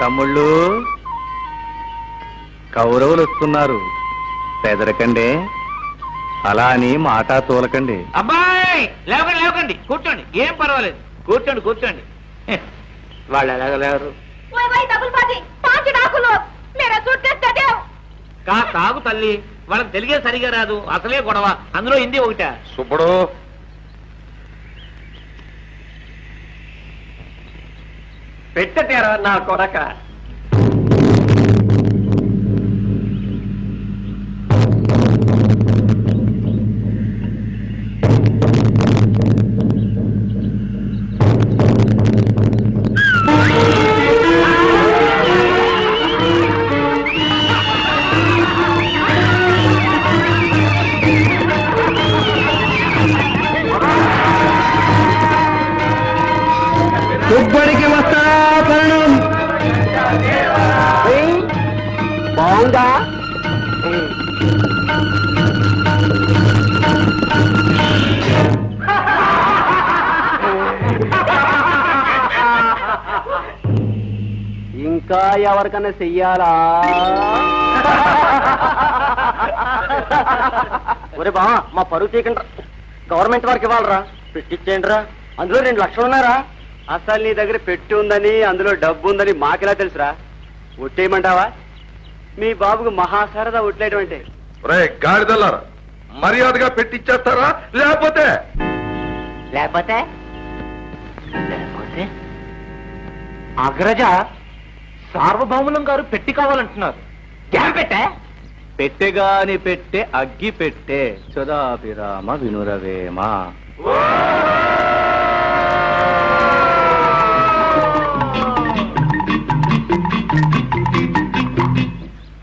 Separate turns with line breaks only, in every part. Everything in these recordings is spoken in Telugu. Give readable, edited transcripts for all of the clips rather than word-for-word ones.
తమ్ముళ్ళు కౌరవులు వస్తున్నారు, పెదరకండి. అలా అని మాట తోలకండి.
అబ్బాయి లేవకండి లేవకండి, కూర్చోండి, ఏం పర్వాలేదు, కూర్చోండి కూర్చోండి. వాళ్ళు ఎలాగలేరు. తాగు తల్లి, వాళ్ళకి తెలిగే సరిగా రాదు, అసలే గొడవ, అందులో హిందీ ఒకట.
సుబ్బడు
పెట్టారా నా కొడక.
సుబ్బడికి వస్తా పరణం
బాగుందా? ఇంకా ఎవరికన్నా చెయ్యాలా? ఒరే బా, మా పరువు తీకండి, గవర్నమెంట్ వారికి ఇవ్వాలరా, పెట్టించేయండి రా. అందులో 2 లక్షలు ఉన్నారా? అసలు నీ దగ్గర పెట్టి ఉందని, అందులో డబ్బు ఉందని మాకెలా తెలుసురా? ఒట్టేయమంటావా? మీ బాబుకు మహాసరదా ఒట్లేటువంటి.
రే గాడిదల్లారా, మర్యాదగా పెట్టిచ్చేస్తారా? లేకపోతే
లేకపోతే లేకపోతే అగ్రజ సార్వభౌములం గారు పెట్టి కావాలంటున్నారు.
పెట్టెగాని పెట్టే అగ్గి పెట్టే చదాభిరామ వినురవేమ.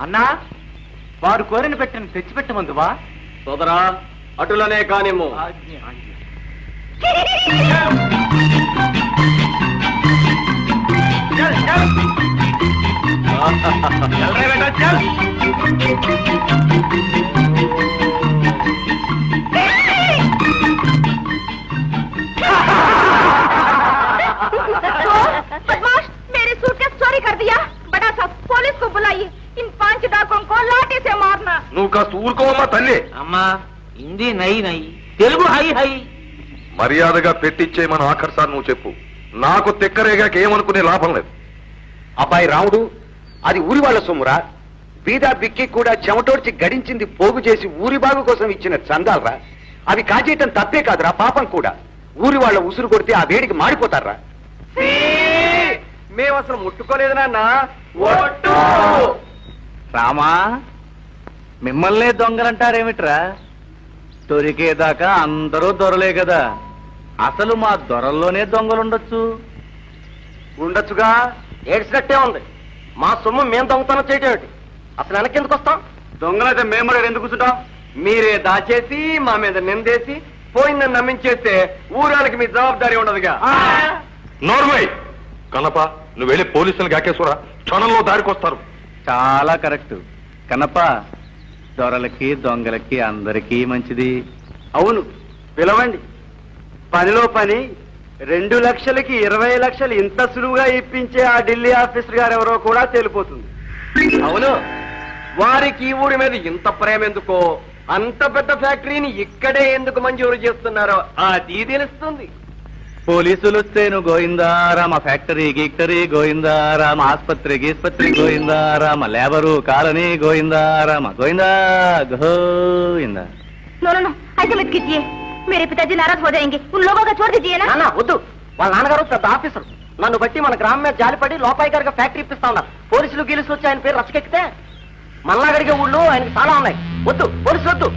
అన్నా, వారు కోరిన పెట్టని తెచ్చిపెట్టమందువా? సోదరా, అటులనే కానిమ్ము.
मेरे सूटकेस चोरी कर दिया, बड़ा सा पुलिस को बुलाइए, इन 5 डाकुओं को लाठी से मारना.
నువ్వు కాస్త ఊరుకోవమ్మా తల్లి.
అమ్మా, హిందీ నై నై, తెలుగు హై హై.
మర్యాదగా పెట్టిచ్చేయమని ఆఖరిసారి నువ్వు చెప్పు. నాకు తిక్కరేగాక ఏమనుకునే లాభం లేదు.
అబ్బాయి రాముడు, అది ఊరి వాళ్ళ సొమ్మురా. బీదా బిక్కి కూడా చెమటోడ్చి గడించింది పోగు చేసి ఊరి బాగు కోసం ఇచ్చిన చందాలరా. అవి కాజేయటం తప్పే కాదురా, పాపం కూడా. ఊరి వాళ్ళ ఉసురు కొడితే ఆ వేడికి మాడిపోతారా.
మేము అసలు ముట్టుకోలేదు నాన్న.
రామా, మిమ్మల్నే దొంగలంటారేమిట్రా? దొరికేదాకా అందరూ దొరలే కదా. అసలు మా దొరల్లోనే దొంగలుండొచ్చు.
ఉండొచ్చుగా, ఏడ్చినట్టే ఉంది. మా సొమ్ము మేము దొంగతనం చేయటం, అసలు వెనకెందుకు వస్తాం? దొంగలైతే మేము కూడా ఎందుకు కూర్చుంటాం? మీరే దాచేసి మా మీద నిందేసి పోయిందని నమ్మించేస్తే ఊరానికి మీ జవాబుదారీ ఉండదుగా.
నోర్మై కనప, నువ్వు వెళ్ళి పోలీసులు గాకేశ్వరా, క్షణంలో దారికొస్తారు.
చాలా కరెక్ట్ కనప. దొరలకి దొంగలకి అందరికీ మంచిది.
అవును, పిలవండి. పనిలో పని 2 లక్షలకి 20 లక్షలు ఇంత సులువుగా ఇప్పించే ఆ ఢిల్లీ ఆఫీసర్ గారు ఎవరో కూడా తేలిపోతుంది. అవును, వారికి ఈ ఊరి మీద ఇంత ప్రేమ ఎందుకో, అంత పెద్ద ఫ్యాక్టరీని ఇక్కడే ఎందుకు మంజూరు చేస్తున్నారో అది తెలుస్తుంది.
పోలీసులు వస్తేను గోయిందారామ, ఫ్యాక్టరీ గీక్టరీ గోయిందారామ, ఆస్పత్రి గీస్పత్రి గోయిందారామ, లేబరు కాలనీ గోయిందారామ, గోయిందా గోయిందా.
नो नो नो, ऐसे मत कीजिए, मेरे पिताजी नाराज हो जाएंगे. उन लोगों को छोड़ दीजिए ना.
నాన్న వద్దు, వాళ్ళ నాన్నగారు పెద్ద ఆఫీసర్. నన్ను బట్టి మన గ్రామం మీద జాలిపడి లోపాయి గారికి ఫ్యాక్టరీ ఇప్పిస్తా ఉన్నారు. పోలీసులు గీలుసులు వచ్చి ఆయన పేరు రచ్చకెక్కితే మల్లాగడిగే ఊళ్ళు ఆయనకి చాలా ఉన్నాయి. వద్దు, పోలీసులు వద్దు.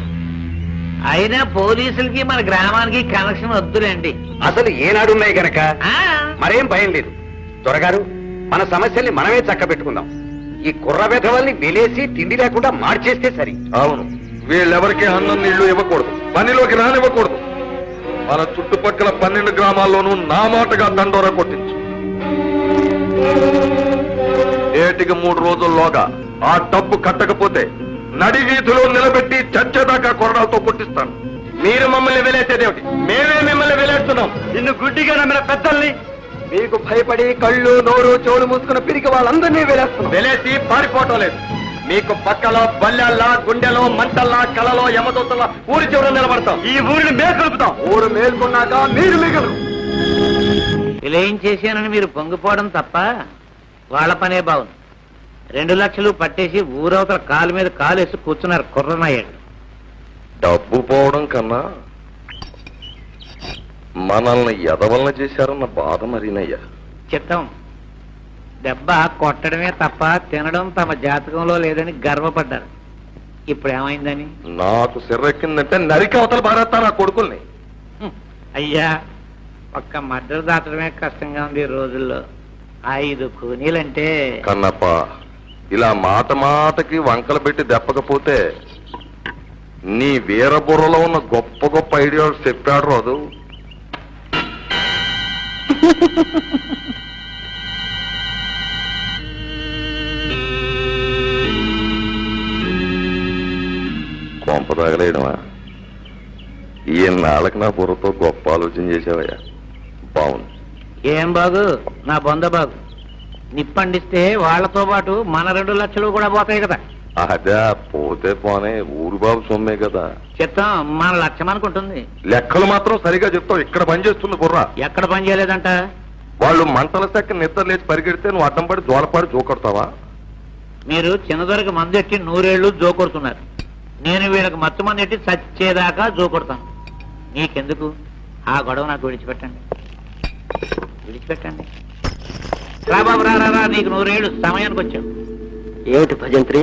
అయినా పోలీసులకి మన గ్రామానికి కనెక్షన్ వద్దులేండి.
అసలు ఏనాడున్నాయి గనక మరేం భయం లేదు. దొరగారు, మన సమస్యల్ని మనమే చక్క పెట్టుకుందాం. ఈ కుర్ర వెధవల్ని వెలేసి తిండి లేకుండా మార్చేస్తే సరి.
అవును, వీళ్ళెవరికి అన్నం నీళ్లు ఇవ్వకూడదు, పనిలోకి రానివ్వకూడదు. మన చుట్టుపక్కల 12 గ్రామాల్లోనూ నా మాటగా దండోరా కొట్టించు. ఏటికి 3 రోజుల్లోగా ఆ డబ్బు కట్టకపోతే నడి వీధిలో నిలబెట్టి చచ్చేదాకా కొరడాలతో కొట్టిస్తాను.
మీరు మమ్మల్ని వెలేసేదేమిటి? మేమే మిమ్మల్ని వెలేస్తున్నాం. నిన్ను గుడ్డిగా నమ్మిన పెద్దల్ని మీకు భయపడి కళ్ళు నోరు చెవులు మూసుకున్న పిరికి వాళ్ళందరినీ వేలేస్తున్నాం.
వెలేసి పారిపోవటం లేదు. మీకు పక్కలో బల్లెల్లా గుండెలో మంటల్లా కలలో యమదూతల్లా ఊరి చివర నిలబడతాం.
ఈ ఊరిని మేల్కొలుపుతాం. ఊరు మేల్కొన్నాక మీరు మిగలరు.
ఇలా ఏం చేశానని మీరు పొంగిపోవడం తప్ప వాళ్ళ పనే బాగుంది. 2 లక్షలు పట్టేసి ఊరవతల కాలు మీద కాలేసి కూర్చున్నారు కుర్రనయ్యాడు.
డబ్బు పోవడం కన్నా మనల్ని ఎదవలన చేశారన్న బాధ మరీనయ్యా.
చిత్తం దెబ్బ కొట్టడమే తప్ప తినడం తమ జాతకంలో లేదని గర్వపడ్డారు. ఇప్పుడు ఏమైందని?
నాకు సిర్రెక్కిందంటే నరికి అవతల భారత నా కొడుకుల్ని.
అయ్యా, ఒక్క మద్దతు దాటడమే కష్టంగా ఉంది ఈ రోజుల్లో. 5 కూనీలంటే
కన్నప్ప, ఇలా మాట మాటకి వంకలు పెట్టి దెప్పకపోతే నీ వీరబుర్రలో ఉన్న గొప్ప గొప్ప ఐడియాలు చెప్పాడు రోజు. కొంప తగలేయడమా? ఈనాళ్ళకి నా బుర్రతో గొప్ప ఆలోచన చేసావయ్యా. బాగుంది.
ఏం బాగు? నా బొంద బాగు. నిప్పండిస్తే వాళ్లతో పాటు మన 2 లక్షలు కూడా పోతాయి కదా.
అదే పోతే పోనే, ఊరు బాబు సొమ్మే కదా.
చిత్తం మన లక్ష్యం అనుకుంటుంది.
లెక్కలు మాత్రం సరిగా చెప్తావు. ఇక్కడ పని చేస్తుంది బుర్ర.
ఎక్కడ పని చేయలేదంట?
వాళ్ళు మంటల సెక్క నిద్ర లేచి పరిగెడితే నువ్వు అడ్డం పడి జోలపాడి జోకొడతావా?
మీరు చిన్నదొరకు మందు ఎట్టి 100 ఏళ్ళు జోకొడుతున్నారు. నేను వీళ్ళకి మత్తు మంది ఎట్టి చచ్చేదాకా జోకొడతాను. నీకెందుకు ఆ గొడవ? నాకు విడిచిపెట్టండి, విడిచిపెట్టండి. రా బాబు, రా రా రా, నీకు 100 ఏళ్ళు సమయానికి వచ్చావు.
ఏమిటి భజంత్రి?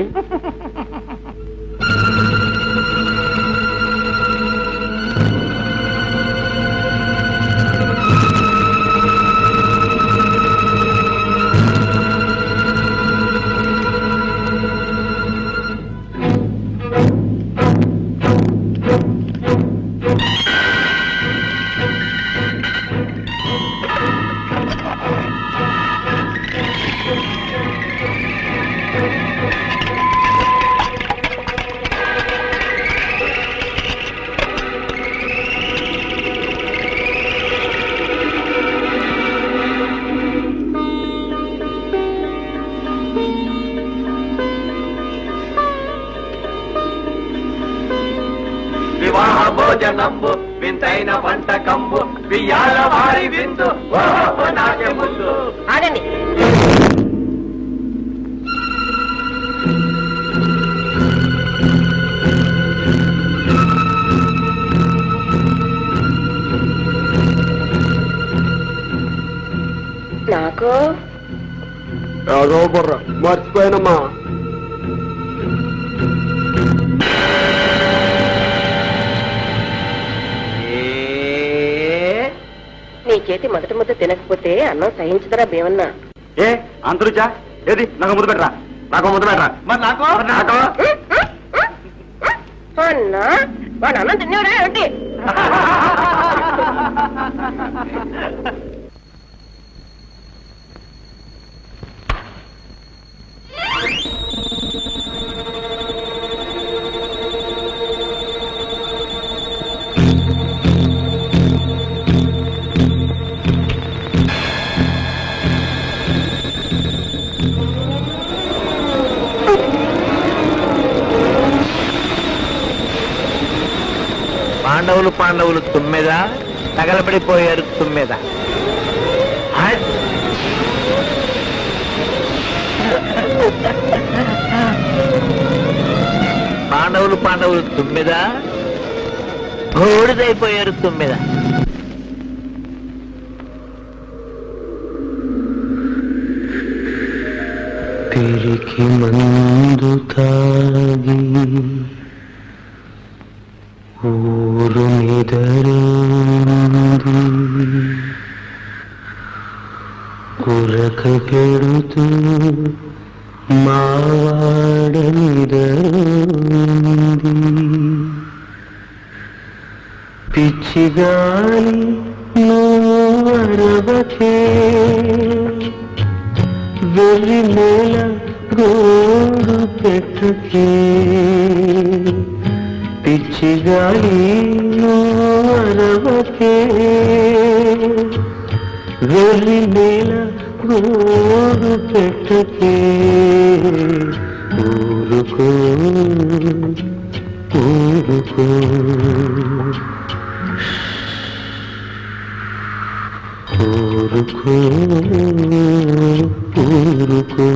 వివాహ భోజనంబు వింతైన వంటకంబు బియ్యాల వారి విందు నాకే ముందు.
ఆగండి. నాకు
బుర్ర మర్చిపోయానమ్మా.
నీ చేతి మొదటి ముద్ద తినకపోతే అన్నం సహించదరా భీమన్నా?
ఏ అంతరుచా? ఏది నాకు ముద్దు పెట్టరా? నాకు ముద్దు పెట్టరా?
మరి నాకు
అన్నా వాడు అన్నం తినేవరా ఏంటి?
పాండవులు తుమ్మెద తగలబడిపోయారు తుమ్మెద. పాండవులు తుమ్మెద బూడిదైపోయారు తుమ్మెద.
పిరికి మందు తాగి ఊరు నిదరేంది కురక పెడుతూ మావాడ నిదరేంది పిచ్చిగాలి నువ్వరవకే వెర్రి నేల గోడు పెట్టుకే పిచ్చిగాలి నువ్వరవకే వెర్రి నేల గోడు పెట్టకే ఊరుకో ఊరుకో ఊరుకో ఊరుకో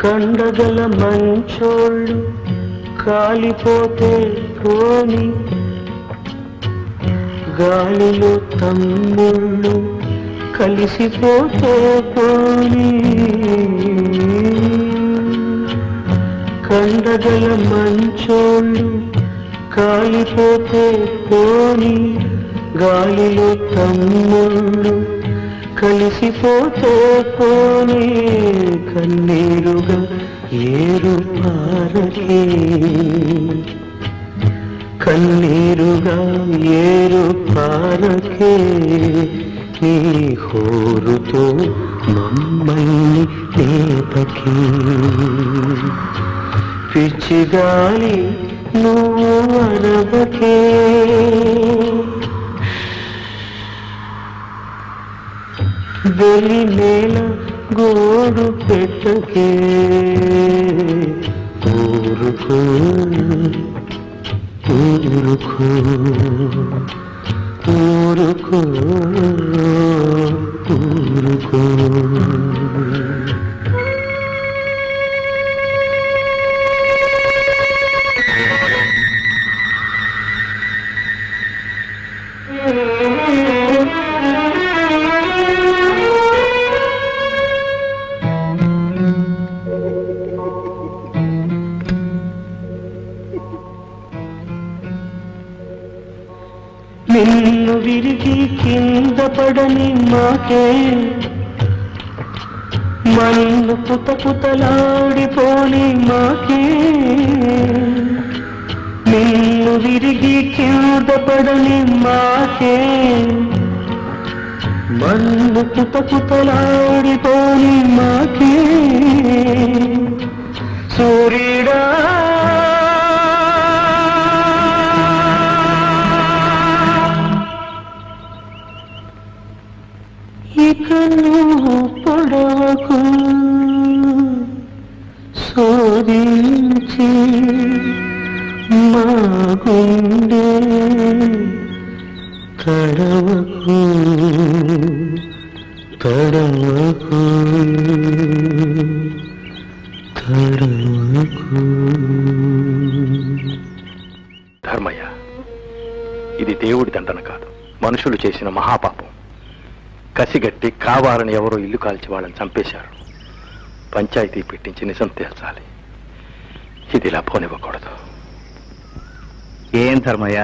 కండగల మంచోళ్ళు కాలిపోతే పోని గాలిలో తమ్ముళ్ళు కలిసిపోతే పోని కండగల మంచోళ్ళు కాలిపోతే పోని గాలిలో తమ్ముళ్ళు కలిసిపోతే పోనీ కన్నీరుగా ఏరు పారకే కన్నీరుగా ఏరు పారకే నీ హోరుతో మమ్మల్ని లేపకే పిచ్చిగాలి నువ్వు అరవకే వెలి నేల గోడు పెట్టకే ఊరుకో ఊరుకో ఊరుకో ఊరుకో నిన్ను విరిగి కింద పడని మాకే మన్ను పుతపుతలాడిపోని మాకే నిన్ను విరిగి కింద పడని మాకే మన్ను పుతపుతలాడిపోని మాకే సూర్యుడా ఇక నువ్వు పొడవకు శోధించి మా గుండె తడవకు తడవకు తడవకు
ధర్మయ్య, ఇది దేవుడి దండన కాదు, మనుషులు చేసిన మహాపాపం. కసిగట్టి కావాలని ఎవరో ఇల్లు కాల్చి వాళ్ళని చంపేశారు. పంచాయతీ పెట్టించి నిజం తేల్చాలి. ఇది ఇలా పోనివ్వకూడదు.
ఏం ధర్మయ్య,